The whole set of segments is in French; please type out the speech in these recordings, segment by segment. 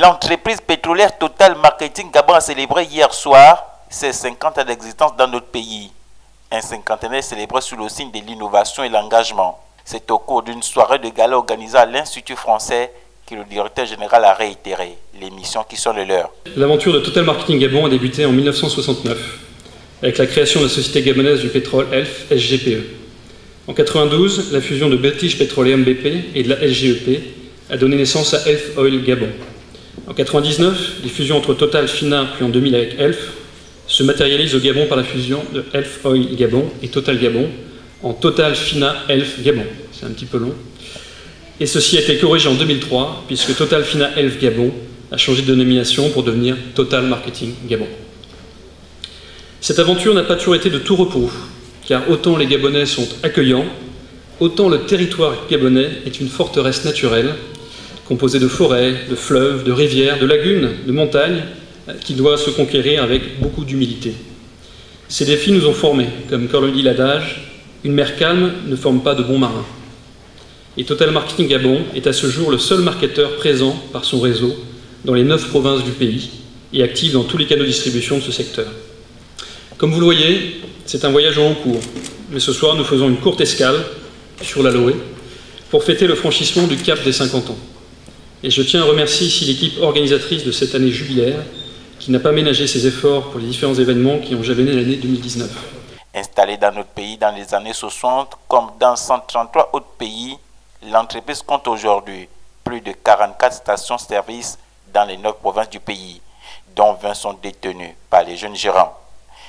L'entreprise pétrolière Total Marketing Gabon a célébré hier soir ses 50 ans d'existence dans notre pays. Un cinquantenaire célébré sous le signe de l'innovation et l'engagement. C'est au cours d'une soirée de gala organisée à l'Institut français que le directeur général a réitéré les missions qui sont les leurs. L'aventure de Total Marketing Gabon a débuté en 1969 avec la création de la société gabonaise du pétrole ELF SGPE. En 1992, la fusion de British Petroleum BP et de la SGEP a donné naissance à ELF Oil Gabon. En 1999, les fusions entre Total Fina puis en 2000 avec ELF se matérialisent au Gabon par la fusion de ELF Oil Gabon et Total Gabon en Total Fina ELF Gabon. C'est un petit peu long. Et ceci a été corrigé en 2003 puisque Total Fina ELF Gabon a changé de dénomination pour devenir Total Marketing Gabon. Cette aventure n'a pas toujours été de tout repos, car autant les Gabonais sont accueillants, autant le territoire gabonais est une forteresse naturelle, composée de forêts, de fleuves, de rivières, de lagunes, de montagnes, qui doit se conquérir avec beaucoup d'humilité. Ces défis nous ont formés, comme le dit l'adage, une mer calme ne forme pas de bons marins. Et Total Marketing Gabon est à ce jour le seul marketeur présent par son réseau dans les 9 provinces du pays et actif dans tous les canaux de distribution de ce secteur. Comme vous le voyez, c'est un voyage au long cours, mais ce soir nous faisons une courte escale sur l'Aloé pour fêter le franchissement du cap des 50 ans. Et je tiens à remercier ici l'équipe organisatrice de cette année jubilaire qui n'a pas ménagé ses efforts pour les différents événements qui ont jalonné l'année 2019. Installée dans notre pays dans les années 60, comme dans 133 autres pays, l'entreprise compte aujourd'hui plus de 44 stations-service dans les 9 provinces du pays, dont 20 sont détenues par les jeunes gérants.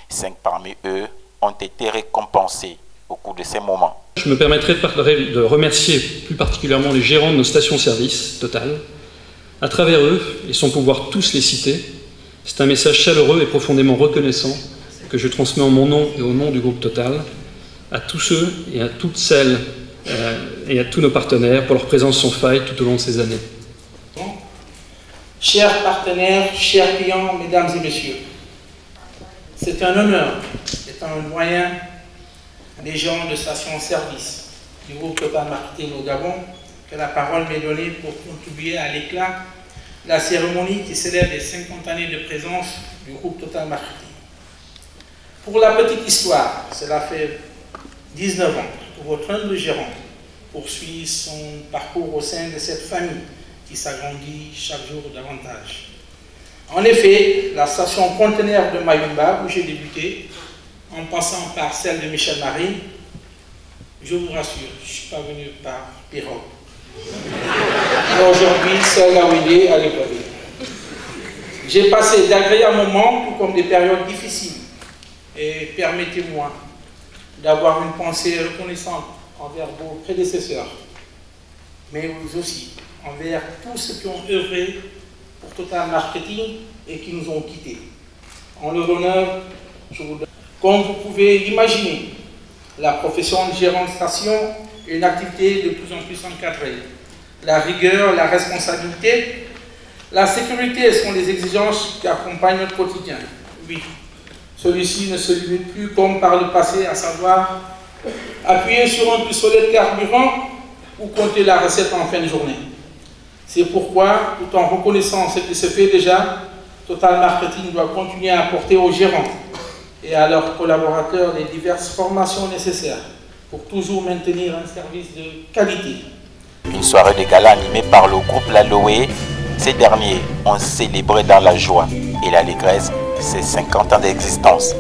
5 parmi eux ont été récompensés au cours de ces moments. Je me permettrai de remercier plus particulièrement les gérants de nos stations-service Total. À travers eux, et sans pouvoir tous les citer, c'est un message chaleureux et profondément reconnaissant que je transmets en mon nom et au nom du groupe Total à tous ceux et à toutes celles et à tous nos partenaires pour leur présence sans faille tout au long de ces années. Chers partenaires, chers clients, mesdames et messieurs, c'est un honneur, c'est un moyen des gens de station-service du groupe Total Marketing au Gabon que la parole m'est donnée pour contribuer à l'éclat de la cérémonie qui célèbre les 50 années de présence du groupe Total Marketing. Pour la petite histoire, cela fait 19 ans que votre humble gérant poursuit son parcours au sein de cette famille qui s'agrandit chaque jour davantage. En effet, la station conteneur de Mayumba, où j'ai débuté, en passant par celle de Michel Marie, je vous rassure, je ne suis pas venu par pirogue. Aujourd'hui, celle là où il est, à l'école. J'ai passé d'agréables moments, tout comme des périodes difficiles. Et permettez-moi d'avoir une pensée reconnaissante envers vos prédécesseurs, mais vous aussi envers tous ceux qui ont œuvré pour Total Marketing et qui nous ont quittés. En leur honneur, je vous donne. Comme vous pouvez l'imaginer, la profession de gérant de station est une activité de plus en plus encadrée. La rigueur, la responsabilité, la sécurité sont les exigences qui accompagnent notre quotidien. Oui, celui-ci ne se limite plus comme par le passé, à savoir appuyer sur un pistolet de carburant ou compter la recette en fin de journée. C'est pourquoi, tout en reconnaissant ce qui se fait déjà, Total Marketing doit continuer à apporter aux gérants et à leurs collaborateurs les diverses formations nécessaires pour toujours maintenir un service de qualité. Une soirée de gala animée par le groupe L'Aloé. Ces derniers ont célébré dans la joie et l'allégresse ces 50 ans d'existence.